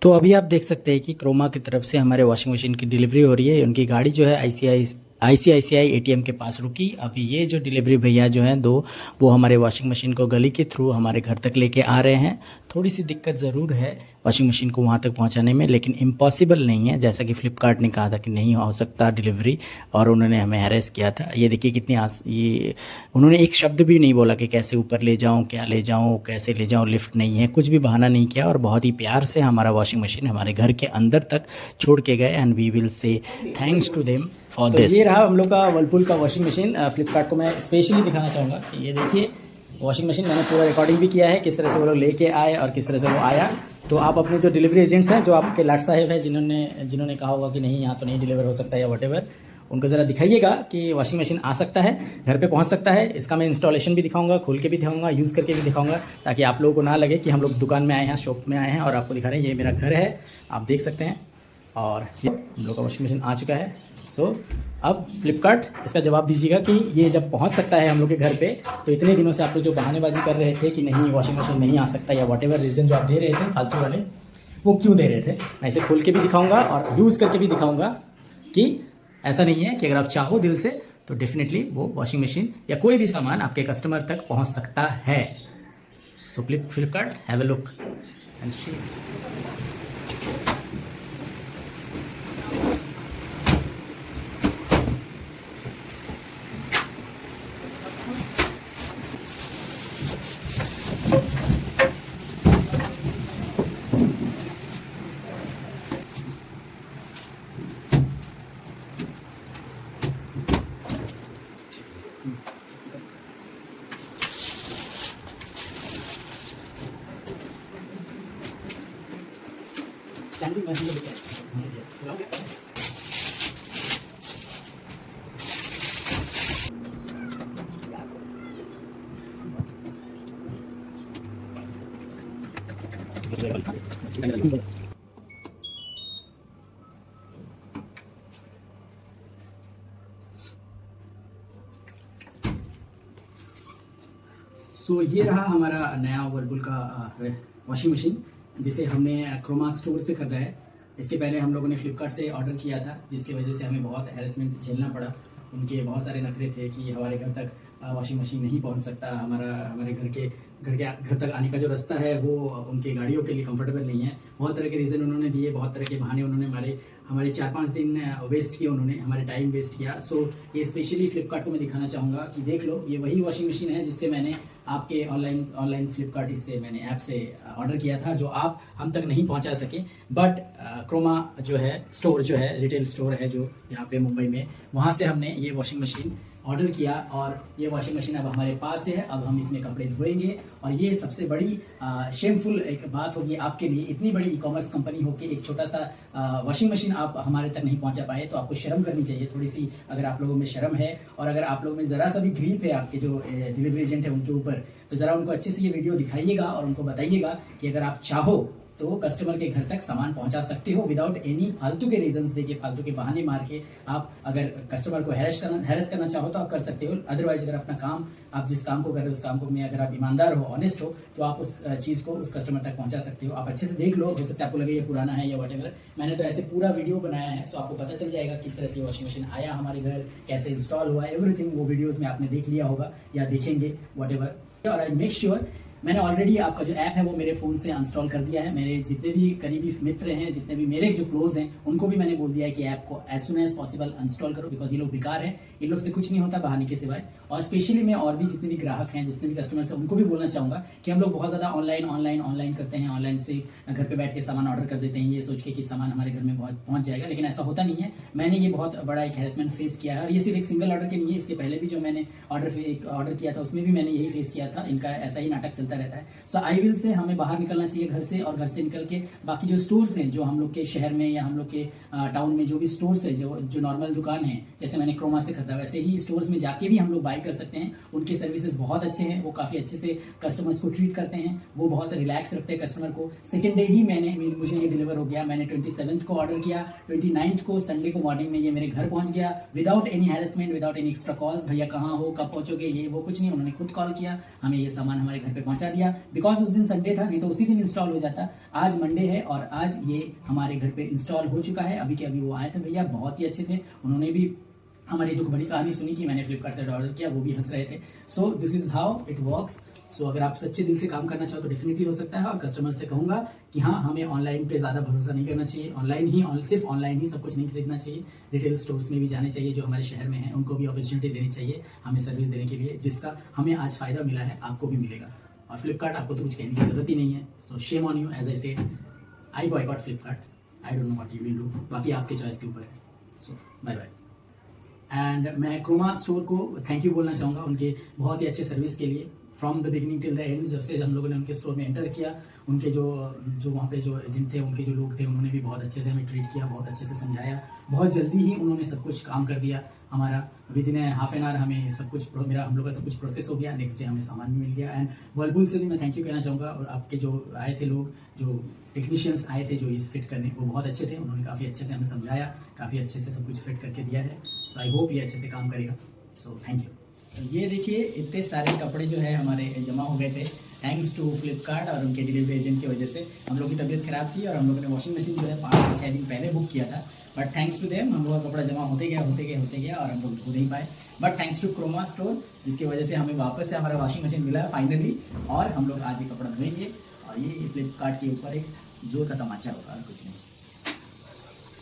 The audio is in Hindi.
तो अभी आप देख सकते हैं कि क्रोमा की तरफ से हमारे वॉशिंग मशीन की डिलीवरी हो रही है। उनकी गाड़ी जो है आईसीआईसीआई एटीएम के पास रुकी। अभी ये जो डिलीवरी भैया जो हैं दो, वो हमारे वॉशिंग मशीन को गली के थ्रू हमारे घर तक लेके आ रहे हैं। थोड़ी सी दिक्कत ज़रूर है वॉशिंग मशीन को वहाँ तक पहुँचाने में, लेकिन इम्पॉसिबल नहीं है। जैसा कि फ़्लिपकार्ट ने कहा था कि नहीं हो सकता डिलीवरी, और उन्होंने हमें हैरेस किया था। ये देखिए कितनी ये उन्होंने एक शब्द भी नहीं बोला कि कैसे ऊपर ले जाऊँ, क्या ले जाऊँ, कैसे ले जाऊँ, लिफ्ट नहीं है, कुछ भी बहाना नहीं किया, और बहुत ही प्यार से हमारा वॉशिंग मशीन हमारे घर के अंदर तक छोड़ के गए। And we will say thanks to them for this. ये रहा हम लोग का वर्लपूल का वॉशिंग मशीन। फ्लिपकार्ट को मैं स्पेशली दिखाना चाहूँगा कि ये देखिए वॉशिंग मशीन, मैंने पूरा रिकॉर्डिंग भी किया है किस तरह से वो लोग लेके आए और किस तरह से वो आया। तो आप अपने जो डिलीवरी एजेंट्स हैं, जो आपके लाट साहिब हैं, जिन्होंने कहा होगा कि नहीं यहाँ तो नहीं डिलीवर हो सकता या वटेवर, उनको ज़रा दिखाइएगा कि वॉशिंग मशीन आ सकता है, घर पे पहुंच सकता है। इसका मैं इंस्टॉलेशन भी दिखाऊंगा, खोल के भी दिखाऊंगा, यूज़ करके भी दिखाऊंगा, ताकि आप लोगों को ना लगे कि हम लोग दुकान में आए हैं, शॉप में आए हैं और आपको दिखा रहे हैं। ये मेरा घर है, आप देख सकते हैं, और हम लोग का वॉशिंग मशीन आ चुका है। सो अब फ्लिपकार्ट इसका जवाब दीजिएगा कि ये जब पहुंच सकता है हम लोग के घर पे, तो इतने दिनों से आप लोग जो बहानेबाजी कर रहे थे कि नहीं वॉशिंग मशीन नहीं आ सकता, या वॉट एवर रीज़न जो आप दे रहे थे फालतू वाले, वो क्यों दे रहे थे, मैं इसे खोल के भी दिखाऊंगा और यूज़ करके भी दिखाऊंगा कि ऐसा नहीं है कि अगर आप चाहो दिल से तो डेफिनेटली वो वॉशिंग मशीन या कोई भी सामान आपके कस्टमर तक पहुंच सकता है। So Flipkart, have a look and she. Standing machine को दिखाएं। सो ये रहा हमारा नया वर्लपूल का वॉशिंग मशीन, जिसे हमने क्रोमा स्टोर से खरीदा है। इसके पहले हम लोगों ने फ्लिपकार्ट से ऑर्डर किया था, जिसकी वजह से हमें बहुत हैरेसमेंट झेलना पड़ा। उनके बहुत सारे नखरे थे कि हमारे घर तक वॉशिंग मशीन नहीं पहुंच सकता, हमारे घर तक आने का जो रास्ता है वो उनके गाड़ियों के लिए कंफर्टेबल नहीं है। बहुत तरह के रीज़न उन्होंने दिए, बहुत तरह के बहाने उन्होंने हमारे 4-5 दिन वेस्ट किए, उन्होंने हमारे टाइम वेस्ट किया। सो ये स्पेशली फ्लिपकार्ट को मैं दिखाना चाहूँगा कि देख लो, ये वही वॉशिंग मशीन है जिससे मैंने आपके ऑनलाइन फ्लिपकार्ट इससे मैंने ऐप से ऑर्डर किया था, जो आप हम तक नहीं पहुंचा सके। बट क्रोमा जो है स्टोर, जो है रिटेल स्टोर है जो यहाँ पे मुंबई में, वहाँ से हमने ये वॉशिंग मशीन ऑर्डर किया, और ये वॉशिंग मशीन अब हमारे पास है। अब हम इसमें कपड़े धोएंगे, और ये सबसे बड़ी शेमफुल एक बात होगी आपके लिए। इतनी बड़ी ई कॉमर्स कंपनी होकर एक छोटा सा वॉशिंग मशीन आप हमारे तक नहीं पहुंचा पाए, तो आपको शर्म करनी चाहिए थोड़ी सी। अगर आप लोगों में शर्म है, और अगर आप लोगों में ज़रा सा भी ग्रीप है आपके जो डिलीवरी एजेंट है उनके ऊपर, तो ज़रा उनको अच्छे से ये वीडियो दिखाइएगा और उनको बताइएगा कि अगर आप चाहो तो कस्टमर के घर तक सामान पहुंचा सकते हो विदाउट एनी फालतू के रीजंस देके, फालतू के बहाने मार के। आप अगर कस्टमर को हैरेस करना चाहो तो आप कर सकते हो। अदरवाइज अगर अपना काम, आप जिस काम को कर रहे हो उस काम को में अगर आप ईमानदार हो, ऑनेस्ट हो, तो आप उस चीज़ को उस कस्टमर तक पहुंचा सकते हो। आप अच्छे से देख लो, हो सकता है आपको लगे ये पुराना है या वटेवर। मैंने तो ऐसे पूरा वीडियो बनाया है, सो आपको पता चल जाएगा किस तरह से वॉशिंग मशीन आया हमारे घर, कैसे इंस्टॉल हुआ, एवरीथिंग वो वीडियोज़ में आपने देख लिया होगा या देखेंगे वटेवर। और आई मेक श्योर, मैंने ऑलरेडी आपका जो ऐप है वो मेरे फ़ोन से इंस्टॉल कर दिया है। मेरे जितने भी करीबी मित्र हैं, जितने भी मेरे जो क्लोज हैं, उनको भी मैंने बोल दिया है कि ऐप को as soon as possible install करो, बिकॉज ये लोग बेकार हैं, इन लोग से कुछ नहीं होता बहाने के सिवाय। और स्पेशली मैं और भी जितने भी ग्राहक हैं, जितने भी कस्टमर्स हैं, उनको भी बोलना चाहूँगा कि हम लोग बहुत ज़्यादा ऑनलाइन करते हैं। ऑनलाइन से घर पर बैठ के सामान ऑर्डर कर देते हैं, ये सोच के कि सामान हमारे घर में बहुत पहुँच जाएगा, लेकिन ऐसा होता नहीं है। मैंने ये बहुत बड़ा एक हैरेसमेंट फेस किया है, और ये सिर्फ एक सिंगल ऑर्डर के नहीं है, इसके पहले भी जो मैंने ऑर्डर किया था उसमें भी मैंने यही फेस किया था। इनका ऐसा ही नाटक चलता रहता है। सो आई विल से हमें बाहर निकलना चाहिए घर से, और घर से निकल के बाकी जो स्टोर्स हैं, जो हम लोग के शहर में या हम लोग के टाउन में जो भी स्टोर्स है, जो नॉर्मल दुकान है, जैसे मैंने क्रोमा से खरीदा, वैसे ही स्टोर्स में जाके भी हम लोग बाय कर सकते हैं। उनके सर्विसेज बहुत अच्छे हैं, वो काफ़ी अच्छे से कस्टमर्स को ट्रीट करते हैं, वो बहुत रिलैक्स रखते हैं कस्टमर को। सेकेंड डे ही मुझे ये डिलीवर हो गया। मैंने 27 को ऑर्डर किया, 29 को संडे को मॉर्निंग में ये मेरे घर पहुंच गया, without any harassment, without any extra calls. भैया कहाँ हो, कब पहुंचोगे, ये वो कुछ नहीं, उन्होंने खुद कॉल किया, हमें ये सामान हमारे घर पे पहुंचा पहुंचा दिया। बिकॉज उस दिन संडे था, नहीं तो उसी दिन इंस्टॉल हो जाता। आज मंडे है और आज ये हमारे घर पे इंस्टॉल हो चुका है। अभी के अभी वो आए थे भैया, बहुत ही अच्छे थे। उन्होंने भी हमारी दुख भरी कहानी सुनी कि मैंने फ्लिपकार्ट से ऑर्डर किया, वो भी हंस रहे थे। So this is how it works. So अगर आप सच्चे दिल से काम करना चाहो तो डेफिनेटली हो सकता है। और कस्टमर से कहूंगा कि हाँ, हमें ऑनलाइन पे ज़्यादा भरोसा नहीं करना चाहिए। सिर्फ ऑनलाइन ही सब कुछ नहीं खरीदना चाहिए। रिटेल स्टोर्स में भी जाने चाहिए जो हमारे शहर में हैं, उनको भी अपॉर्चुनिटी देनी चाहिए हमें सर्विस देने के लिए, जिसका हमें आज फ़ायदा मिला है, आपको भी मिलेगा। और फ्लिपकार्ट आपको तो कुछ कहने की जरूरत ही नहीं है। तो shame on you, as I said, I boycott Flipkart. I don't know what you will do, बाकी आपके चॉइस के ऊपर है। So bye bye. एंड मैं क्रोमा स्टोर को थैंक यू बोलना चाहूँगा उनके बहुत ही अच्छे सर्विस के लिए, from the beginning till the end. जब से हम लोगों ने उनके स्टोर में एंटर किया, उनके जो वहाँ पे जो एजेंट थे, उनके जो लोग थे, उन्होंने भी बहुत अच्छे से हमें ट्रीट किया, बहुत अच्छे से समझाया। बहुत जल्दी ही उन्होंने सब कुछ काम कर दिया हमारा। With in half an hour हमें सब कुछ हम लोग का सब कुछ प्रोसेस हो गया। नेक्स्ट डे हमें सामान भी मिल गया। एंड वर्लपूल से भी मैं थैंक यू कहना चाहूँगा। और आपके जो आए थे लोग, जो टेक्नीशियंस आए थे जो इस फिट करने, वो बहुत अच्छे थे। उन्होंने काफ़ी अच्छे से हमें समझाया, काफ़ी अच्छे से सब कुछ फिट करके दिया है। सो आई होप ये अच्छे से काम करेगा। So thank you. तो ये देखिए, इतने सारे कपड़े जो है हमारे जमा हो गए थे थैंक्स टू फ्लिपकार्ट और उनके डिलीवरी एजेंट की वजह से। हम लोग की तबीयत खराब थी और हम लोगों ने वॉशिंग मशीन जो है 5 से 6 दिन पहले बुक किया था। बट थैंक्स टू देम हम लोग का कपड़ा जमा होते गया और हम लोग धो नहीं पाए। But thanks to Croma store, जिसकी वजह से हमें वापस से हमारा वॉशिंग मशीन मिला फाइनली। और हम लोग आज ये कपड़ा धोएंगे और ये फ्लिपकार्ट के ऊपर एक जोर का तमाचा होगा और कुछ नहीं।